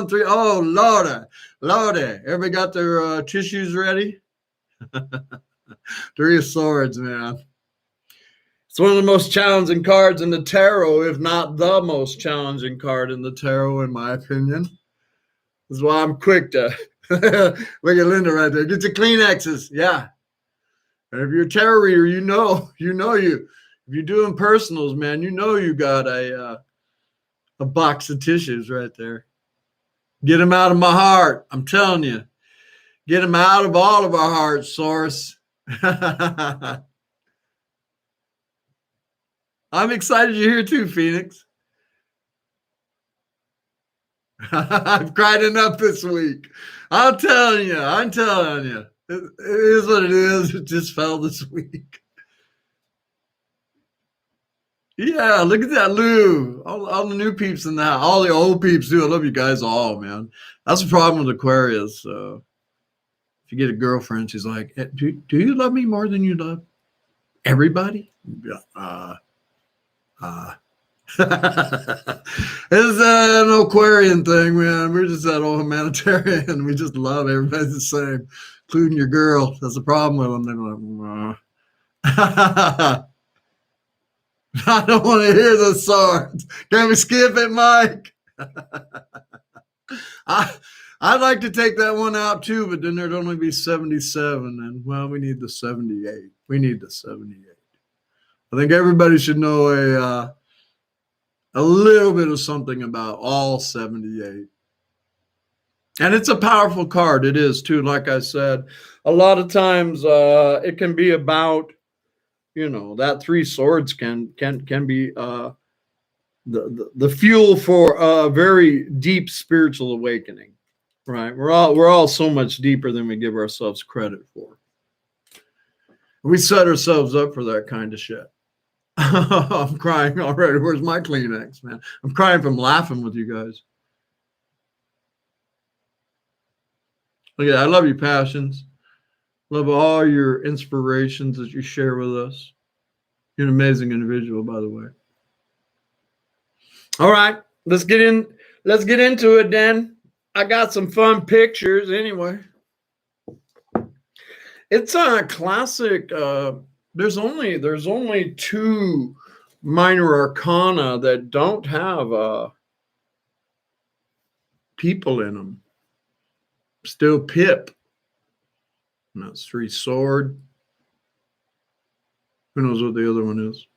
on, three. Oh, Lordy. Lordy. Everybody got their tissues ready? Three of Swords, man. It's one of the most challenging cards in the tarot, if not the most challenging card in the tarot, in my opinion. This is why I'm quick to look at Linda right there. Get your Kleenexes. Yeah. And if you're a tarot reader, you know you. If you're doing personals, man, you know you got a box of tissues right there. Get them out of my heart. I'm telling you. Get them out of all of our hearts, Source. I'm excited you're here too, Phoenix. I've cried enough this week. I'm telling you. It is what it is. It just fell this week. Yeah, look at that, Lou. All the new peeps in the house. All the old peeps, too. I love you guys all, man. That's the problem with Aquarius. If you get a girlfriend, she's like, do you love me more than you love everybody? It's an Aquarian thing, man. We're just that old humanitarian. We just love everybody the same, including your girl. That's the problem with them. They're like, I don't want to hear the swords. Can we skip it, Mike? I'd like to take that one out too, but then there'd only be 77. And well, we need the 78. We need the 78. I think everybody should know a little bit of something about all 78. And it's a powerful card. It is too. Like I said, a lot of times it can be about, that three swords can be the fuel for a very deep spiritual awakening, right? We're all so much deeper than we give ourselves credit for. We set ourselves up for that kind of shit. I'm crying already. Where's my Kleenex, man? I'm crying from laughing with you guys. Look at that. I love your passions. Love all your inspirations that you share with us. You're an amazing individual, by the way. All right, let's get into it then. I got some fun pictures anyway. It's a classic. There's only two minor arcana that don't have people in them. Still Pip. And that's three sword. Who knows what the other one is?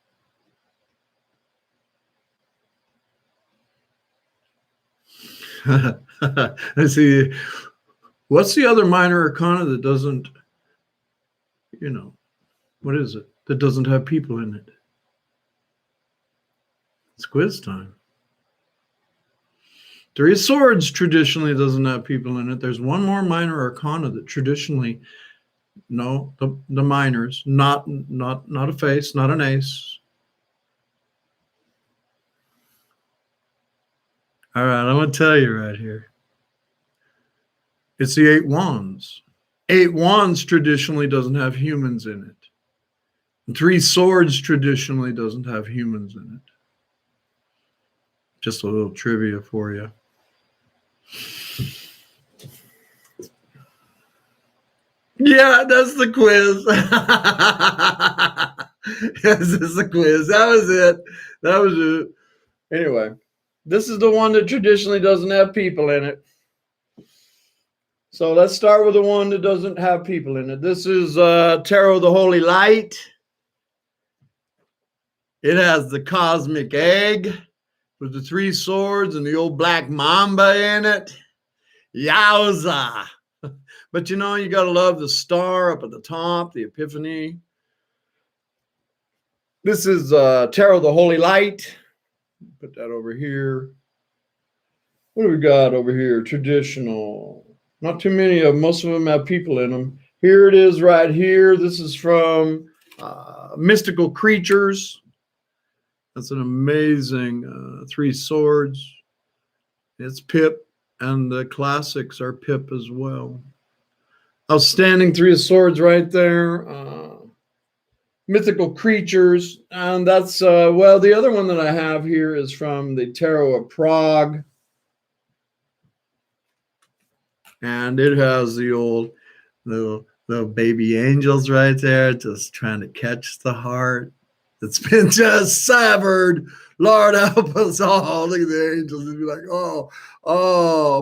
Let's see. What's the other minor arcana that doesn't, what is it? That doesn't have people in it? It's quiz time. Three of Swords traditionally doesn't have people in it. There's one more minor arcana that traditionally, no, the minors, not a face, not an ace. All right, I'm going to tell you right here. It's the Eight Wands. Eight Wands traditionally doesn't have humans in it. And Three Swords traditionally doesn't have humans in it. Just a little trivia for you. Yeah, that's the quiz. Yes, this is the quiz. That was it. Anyway, this is the one that traditionally doesn't have people in it. So let's start with the one that doesn't have people in it. This is Tarot the Holy Light. It has the cosmic egg with the three swords and the old black mamba in it. Yowza. But you got to love the star up at the top, the epiphany. This is Tarot the Holy Light. Put that over here. What do we got over here? Traditional. Not too many of them. Most of them have people in them. Here it is right here. This is from Mystical Creatures. That's an amazing three swords. It's Pip, and the classics are Pip as well. Outstanding three of swords right there. Mythical Creatures. And that's, the other one that I have here is from the Tarot of Prague. And it has the old little baby angels right there, just trying to catch the heart that's been just severed. Lord help us all. Look at the angels and be like, oh,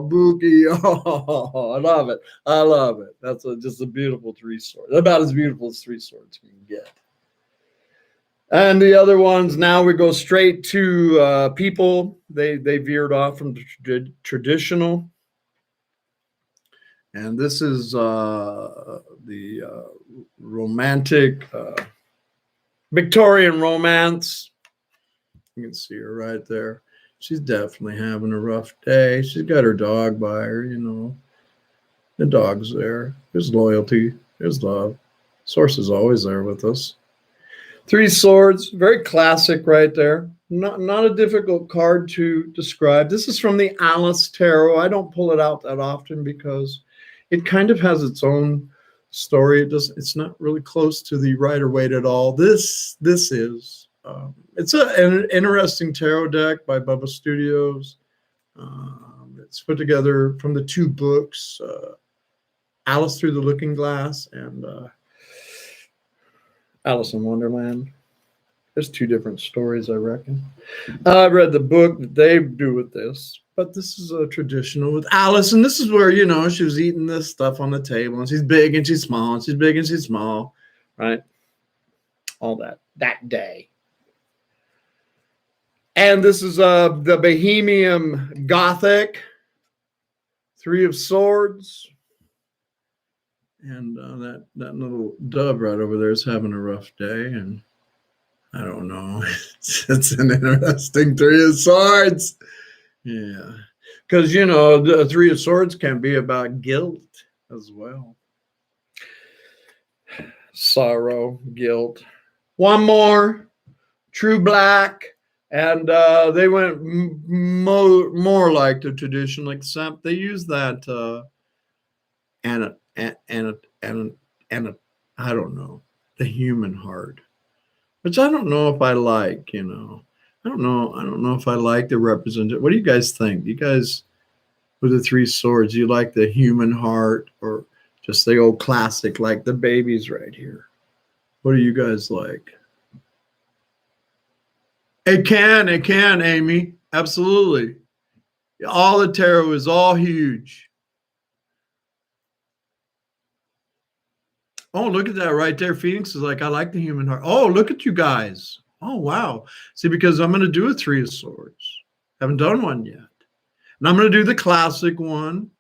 Bookie. Oh, I love it. I love it. That's just a beautiful three swords. About as beautiful as three swords we can get. And the other ones, now we go straight to people. They veered off from the traditional. And this is the romantic Victorian romance. You can see her right there. She's definitely having a rough day. She's got her dog by her, you know. The dog's there. There's loyalty. There's love. Source is always there with us. Three Swords, very classic right there. Not a difficult card to describe. This is from the Alice Tarot. I don't pull it out that often because it kind of has its own story. It's not really close to the Rider-Waite at all. This is. It's an interesting tarot deck by Bubba Studios. It's put together from the two books, Alice Through the Looking Glass and Alice in Wonderland. There's two different stories, I reckon. I read the book that they do with this, but this is a traditional with Alice, and this is where, you know, she was eating this stuff on the table, and she's big and she's small, and she's big and she's small, right? All that day. And this is the Bohemian Gothic, Three of Swords. And that little dove right over there is having a rough day, and I don't know. It's an interesting Three of Swords. Yeah. Because, you know, the Three of Swords can be about guilt as well. Sorrow, guilt. One more, True Black. And they went more like the traditional, except they use that and I don't know, the human heart, which I don't know if I like, you know. I don't know if I like the representation. What do you guys think? Do you guys, with the Three Swords, you like the human heart or just the old classic like the babies right here? What do you guys like? It can, Amy. Absolutely. All the tarot is all huge. Oh, look at that right there. Phoenix is like, I like the human heart. Oh, look at you guys. Oh, wow. See, because I'm going to do a Three of Swords. Haven't done one yet. And I'm going to do the classic one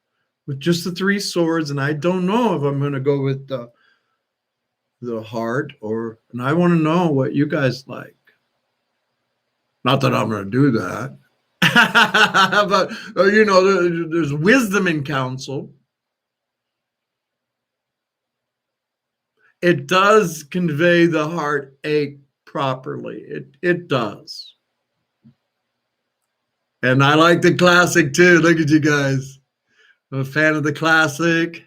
with just the Three Swords. And I don't know if I'm going to go with the heart and I want to know what you guys like. Not that I'm going to do that. But, you know, there's wisdom in counsel. It does convey the heartache properly. It does. And I like the classic too. Look at you guys. I'm a fan of the classic.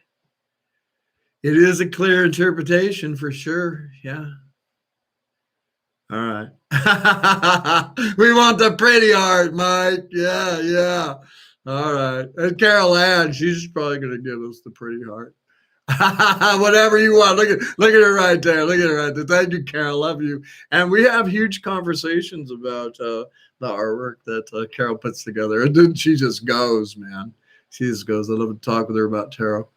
It is a clear interpretation for sure. Yeah. All right. We want the pretty heart, Mike. Yeah. All right. And Carol Ann, she's probably going to give us the pretty heart. Whatever you want. Look at her right there. Look at her right there. Thank you, Carol. Love you. And we have huge conversations about the artwork that Carol puts together. And then she just goes, man. She just goes. I love to talk with her about tarot.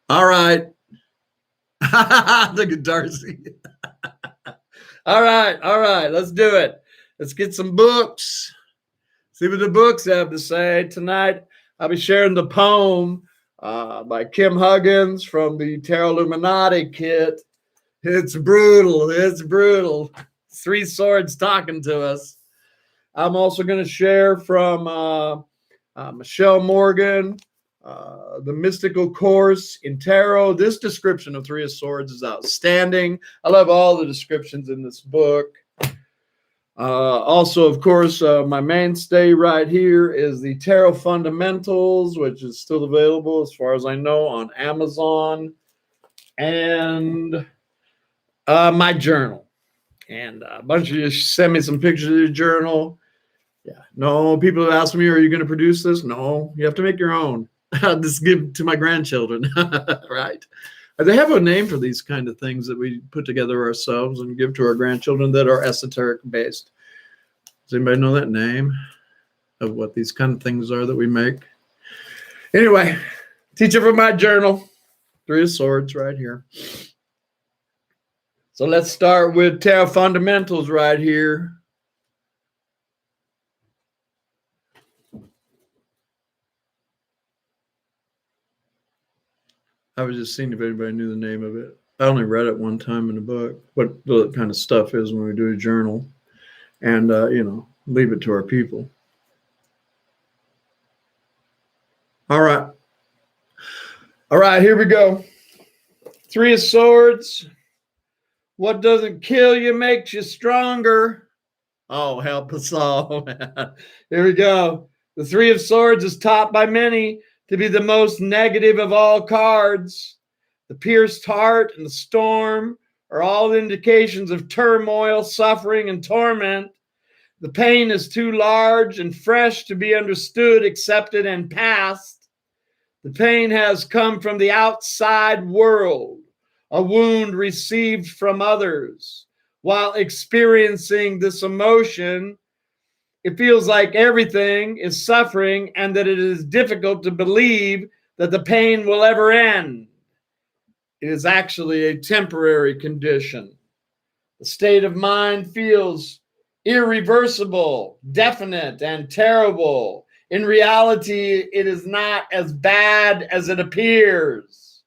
All right. Look at Darcy. All right. Let's do it. Let's get some books. See what the books have to say. Tonight, I'll be sharing the poem by Kim Huggins from the Tarot Illuminati kit. It's brutal. Three Swords talking to us. I'm also going to share from Michelle Morgan, The Mystical Course in Tarot. This description of Three of Swords is outstanding. I love all the descriptions in this book. Also, of course, my mainstay right here is the Tarot Fundamentals, which is still available as far as I know on Amazon, and my journal. And a bunch of you send me some pictures of your journal. Yeah, no, people have asked me, are you going to produce this? No, you have to make your own. I'll just give to my grandchildren, right? They have a name for these kind of things that we put together ourselves and give to our grandchildren that are esoteric based. Does anybody know that name of what these kind of things are that we make? Anyway, teacher from my journal, 3 of Swords right here. So let's start with tarot fundamentals right here. I was just seeing if anybody knew the name of it. I only read it one time in a book, what the kind of stuff is when we do a journal and, leave it to our people. All right. All right, here we go. 3 of Swords. What doesn't kill you makes you stronger. Oh, help us all, man. Here we go. The 3 of Swords is taught by many to be the most negative of all cards. The pierced heart and the storm are all indications of turmoil, suffering, and torment. The pain is too large and fresh to be understood, accepted, and passed. The pain has come from the outside world, a wound received from others. While experiencing this emotion, it feels like everything is suffering and that it is difficult to believe that the pain will ever end. It is actually a temporary condition. The state of mind feels irreversible, definite, and terrible. In reality, it is not as bad as it appears.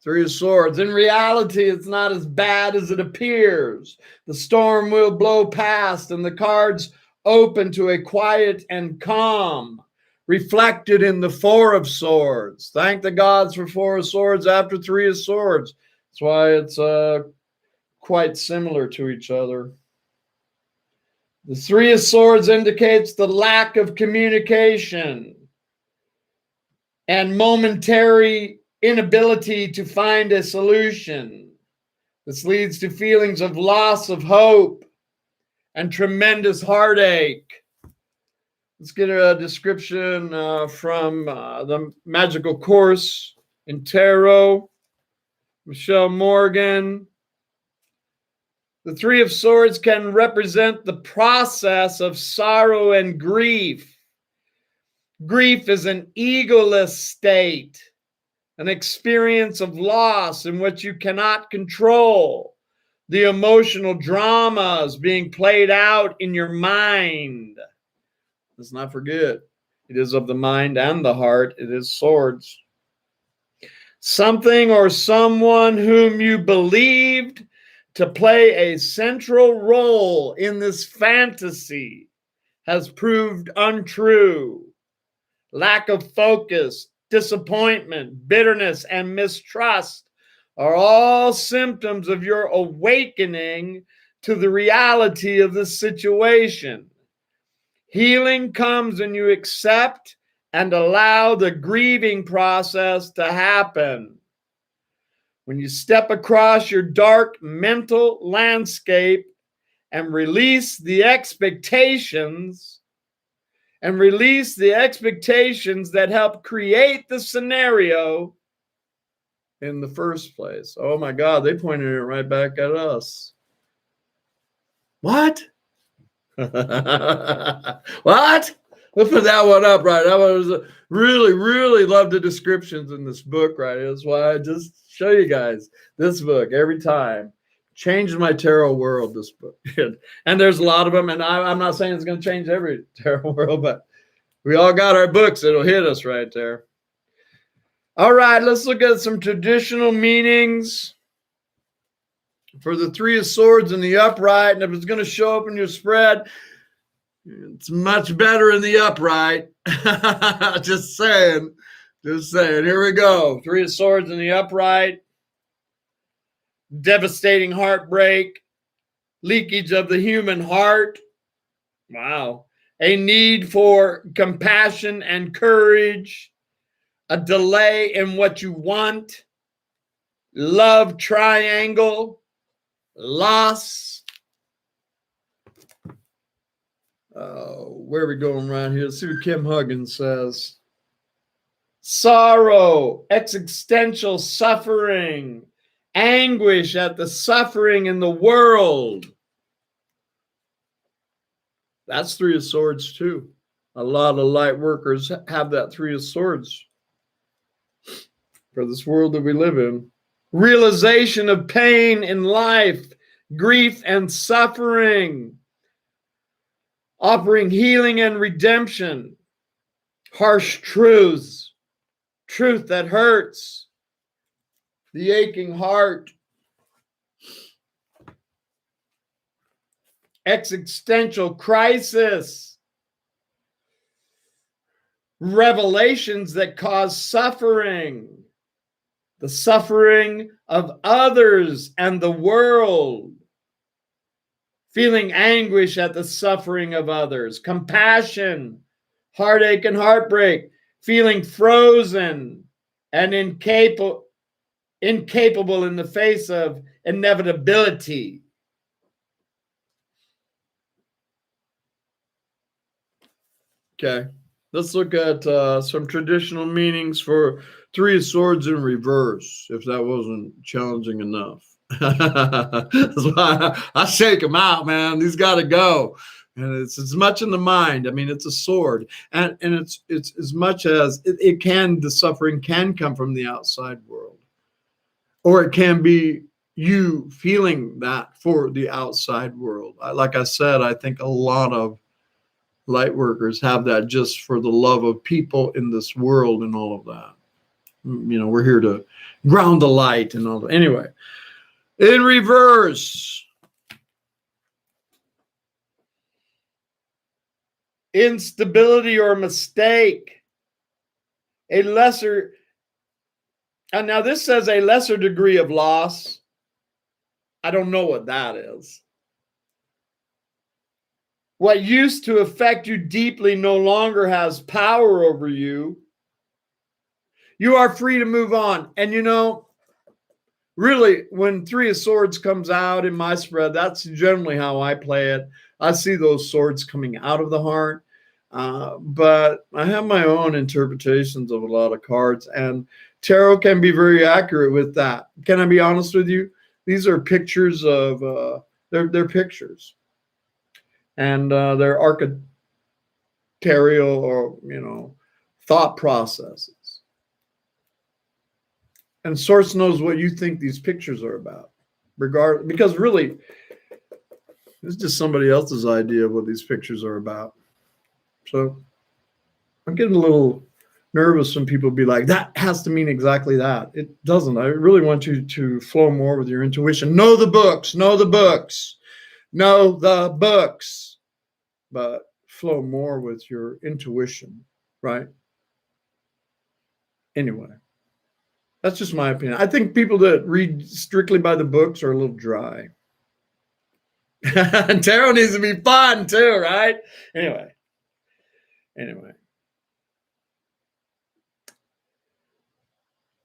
3 of Swords. In reality, it's not as bad as it appears. The storm will blow past and the cards open to a quiet and calm, reflected in the 4 of Swords. Thank the gods for 4 of Swords after 3 of Swords. That's why it's quite similar to each other. The 3 of Swords indicates the lack of communication and momentary inability to find a solution. This leads to feelings of loss of hope and tremendous heartache. Let's get a description from the Magical Course in Tarot, Michelle Morgan. The 3 of Swords can represent the process of sorrow and grief. Grief is an egoless state, an experience of loss in which you cannot control. The emotional dramas being played out in your mind. Let's not forget, it is of the mind and the heart. It is swords. Something or someone whom you believed to play a central role in this fantasy has proved untrue. Lack of focus, disappointment, bitterness, and mistrust are all symptoms of your awakening to the reality of the situation. Healing comes when you accept and allow the grieving process to happen. When you step across your dark mental landscape and release the expectations that help create the scenario in the first place. Oh my God, they pointed it right back at us. What? What? We'll put that one up, right? That one was really love the descriptions in this book, right? That's why I just show you guys this book every time. Changed my tarot world, this book. And there's a lot of them, and I'm not saying it's going to change every tarot world, but we all got our books. It'll hit us right there. All right, let's look at some traditional meanings for the 3 of Swords in the upright. And if it's going to show up in your spread, it's much better in the upright. Just saying. Here we go. 3 of Swords in the upright. Devastating heartbreak. Leakage of the human heart. Wow. A need for compassion and courage. A delay in what you want. Love triangle. Loss. Where are we going around here? Let's see what Kim Huggins says. Sorrow, existential suffering, anguish at the suffering in the world. That's Three of Swords too. A lot of light workers have that Three of Swords for this world that we live in. Realization of pain in life, grief and suffering, offering healing and redemption, harsh truths, truth that hurts, the aching heart, existential crisis, revelations that cause suffering, the suffering of others and the world, feeling anguish at the suffering of others, compassion, heartache and heartbreak, feeling frozen and incapable in the face of inevitability. Okay, let's look at some traditional meanings for Three of Swords in reverse, if that wasn't challenging enough. That's why I shake them out, man. These got to go. And it's as much in the mind. I mean, it's a sword. And it's as much as it can, the suffering can come from the outside world. Or it can be you feeling that for the outside world. Like I said, I think a lot of light workers have that just for the love of people in this world and all of that. You know, we're here to ground the light and all that. Anyway, in reverse, instability or mistake, a lesser, and now this says a lesser degree of loss. I don't know what that is. What used to affect you deeply no longer has power over you. You are free to move on. And you know, really, when Three of Swords comes out in my spread, that's generally how I play it. I see those swords coming out of the heart. But I have my own interpretations of a lot of cards, and tarot can be very accurate with that. Can I be honest with you? These are pictures of, they're pictures. And they're archetypal or, you know, thought processes. And Source knows what you think these pictures are about, because really, it's just somebody else's idea of what these pictures are about. So I'm getting a little nervous when people be like, that has to mean exactly that. It doesn't. I really want you to flow more with your intuition. Know the books, know the books, know the books, but flow more with your intuition, right? Anyway, that's just my opinion. I think people that read strictly by the books are a little dry. Tarot needs to be fun too, right? Anyway.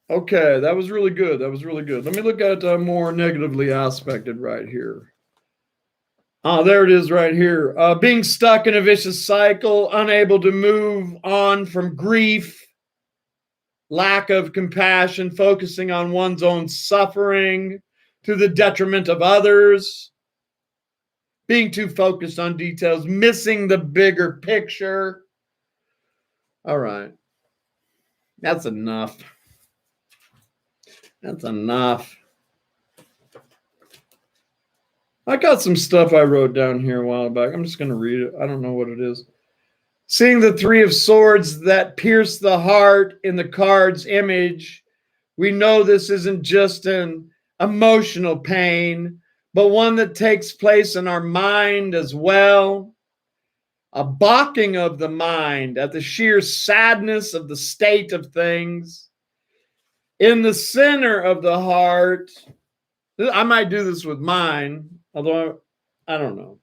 Okay, that was really good. That was really good. Let me look at more negatively aspected right here. There it is right here. Being stuck in a vicious cycle, unable to move on from grief, lack of compassion, focusing on one's own suffering to the detriment of others, being too focused on details, missing the bigger picture. All right. That's enough. That's enough. I got some stuff I wrote down here a while back. I'm just going to read it. I don't know what it is. Seeing the Three of Swords that pierce the heart in the card's image, we know this isn't just an emotional pain, but one that takes place in our mind as well. A balking of the mind at the sheer sadness of the state of things. In the center of the heart, I might do this with mine, although I don't know.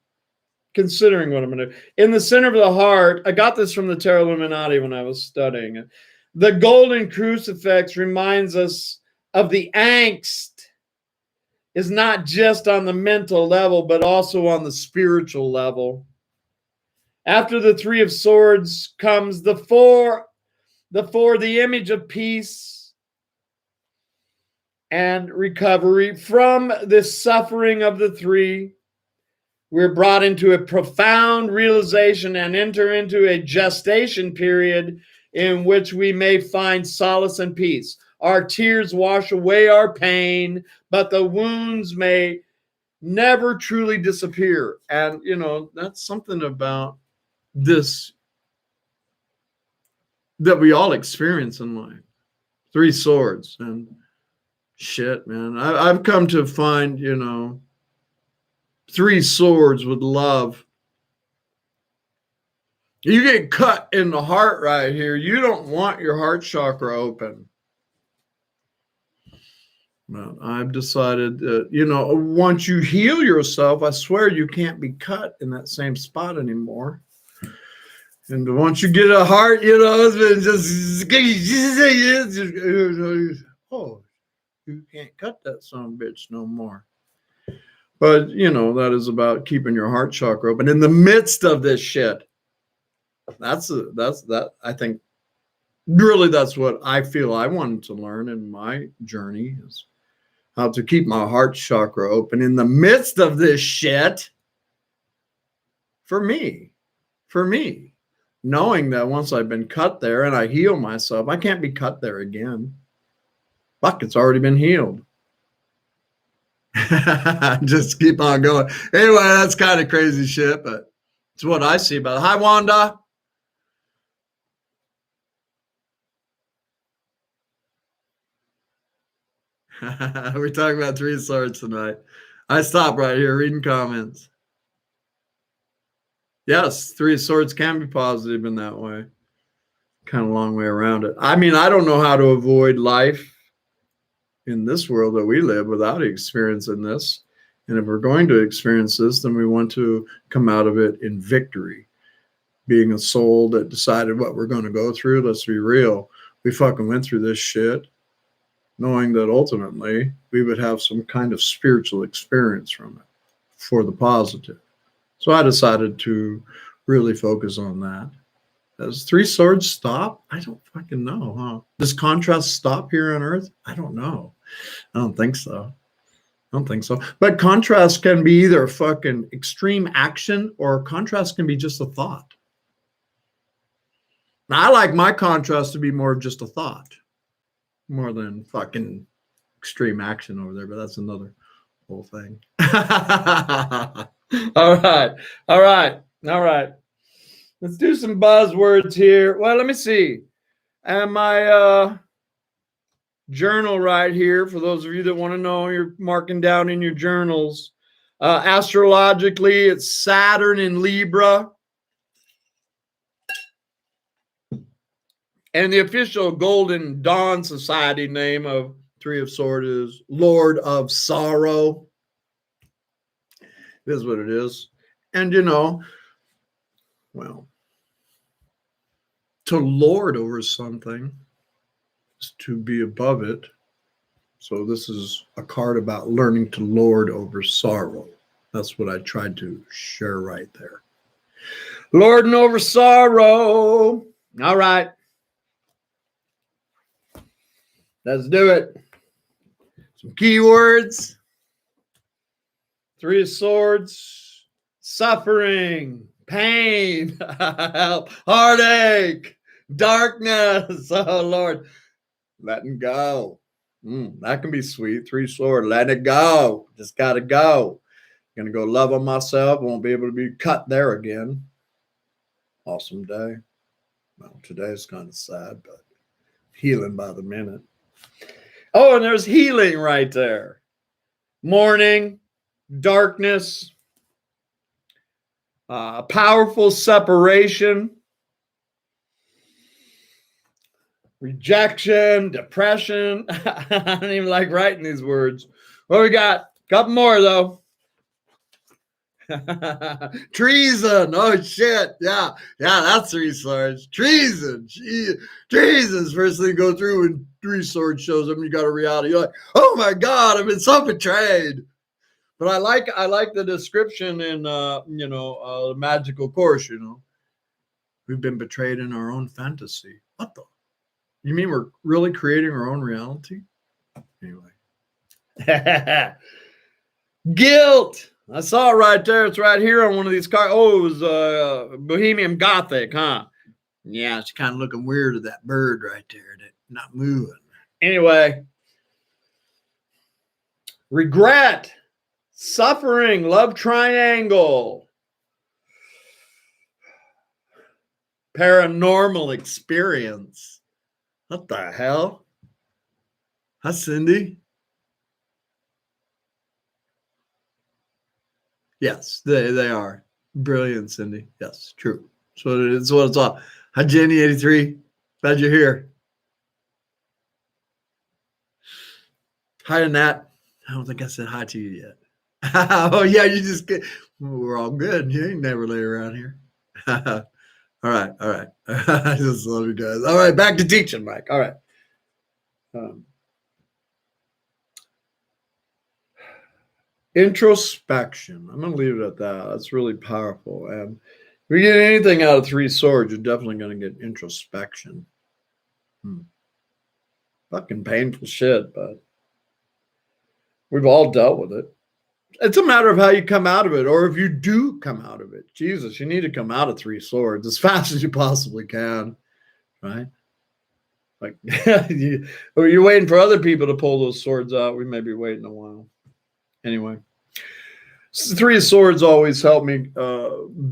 Considering what I'm going to do. In the center of the heart, I got this from the Tarot Illuminati when I was studying it. The golden crucifix reminds us of the angst is not just on the mental level, but also on the spiritual level. After the Three of Swords comes the Four, the image of peace and recovery. From this suffering of the three, we're brought into a profound realization and enter into a gestation period in which we may find solace and peace. Our tears wash away our pain, but the wounds may never truly disappear. And, that's something about this that we all experience in life. Three swords and shit, man. I've come to find, three swords with love. You get cut in the heart right here. You don't want your heart chakra open. Well, I've decided that, once you heal yourself, I swear you can't be cut in that same spot anymore. And once you get a heart, it's just, oh, you can't cut that son of a bitch no more. But, that is about keeping your heart chakra open in the midst of this shit. That's I think, really, that's what I feel I wanted to learn in my journey, is how to keep my heart chakra open in the midst of this shit. For me, knowing that once I've been cut there and I heal myself, I can't be cut there again. Fuck, it's already been healed. Just keep on going. Anyway, that's kind of crazy shit, but it's what I see about it. Hi, Wanda. We're talking about three swords tonight. I stop right here reading comments. Yes, three swords can be positive in that way. Kind of a long way around it. I mean, I don't know how to avoid life in this world that we live without experiencing this. And if we're going to experience this, then we want to come out of it in victory. Being a soul that decided what we're going to go through, let's be real. We fucking went through this shit, knowing that ultimately we would have some kind of spiritual experience from it for the positive. So I decided to really focus on that. Does three swords stop? I don't fucking know, huh? Does contrast stop here on Earth? I don't know. I don't think so. But contrast can be either fucking extreme action, or contrast can be just a thought. Now, I like my contrast to be more of just a thought, more than fucking extreme action over there, but that's another whole thing. All right. Let's do some buzzwords here. Well, let me see. And my journal right here, for those of you that want to know, you're marking down in your journals. Astrologically, it's Saturn in Libra. And the official Golden Dawn Society name of Three of Swords is Lord of Sorrow. It is what it is. And, well, to lord over something is to be above it. So this is a card about learning to lord over sorrow. That's what I tried to share right there. Lording over sorrow. All right. Let's do it. Some keywords. Three of Swords. Suffering. Pain. Help. Heartache. Darkness. Oh, Lord. Letting go. That can be sweet. Three swords. Let it go. Just got to go. Going to go love on myself. Won't be able to be cut there again. Awesome day. Well, today's kind of sad, but healing by the minute. Oh, and there's healing right there. Morning, darkness, powerful separation, rejection, depression. I don't even like writing these words. What we got? A couple more, though. Treason. Oh, shit. Yeah, that's three swords. Treason. Treason's first thing to go through when three swords shows up and you got a reality. You're like, oh my God, I've been so betrayed. But I like the description in the magical course, We've been betrayed in our own fantasy. What the? You mean we're really creating our own reality? Anyway. Guilt. I saw it right there. It's right here on one of these cards. Oh, it was Bohemian Gothic, huh? Yeah, it's kind of looking weird with that bird right there, that not moving. Anyway, regret, suffering, love triangle, paranormal experience. What the hell? Hi, Cindy. Yes, they are. Brilliant, Cindy. Yes, true. So it's what it's all. Hi, Jenny 83. Glad you're here. Hi to Nat. I don't think I said hi to you yet. Oh, yeah, you just get. We're all good. You ain't never lay around here. All right. I just love you guys. All right, back to teaching, Mike. All right. Introspection. I'm going to leave it at that. That's really powerful. And if you get anything out of Three Swords, you're definitely going to get introspection. Fucking painful shit, but we've all dealt with it. It's a matter of how you come out of it, or if you do come out of it. Jesus, you need to come out of Three Swords as fast as you possibly can, right? Like, or you're waiting for other people to pull those swords out. We may be waiting a while. Anyway, Three Swords always help me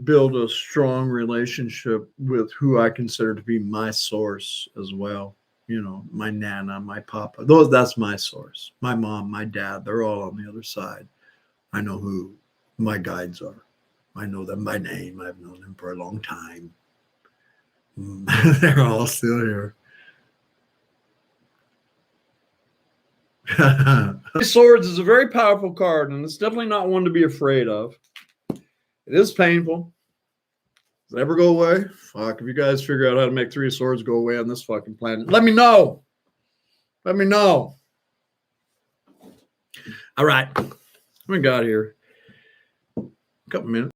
build a strong relationship with who I consider to be my source as well. You know, my Nana, my Papa. That's my source. My mom, my dad, they're all on the other side. I know who my guides are. I know them by name. I've known them for a long time. They're all still here. Swords is a very powerful card, and it's definitely not one to be afraid of. It is painful. Does it ever go away? Fuck, if you guys figure out how to make Three Swords go away on this fucking planet, let me know. Let me know. All right. What we got here? A couple minutes.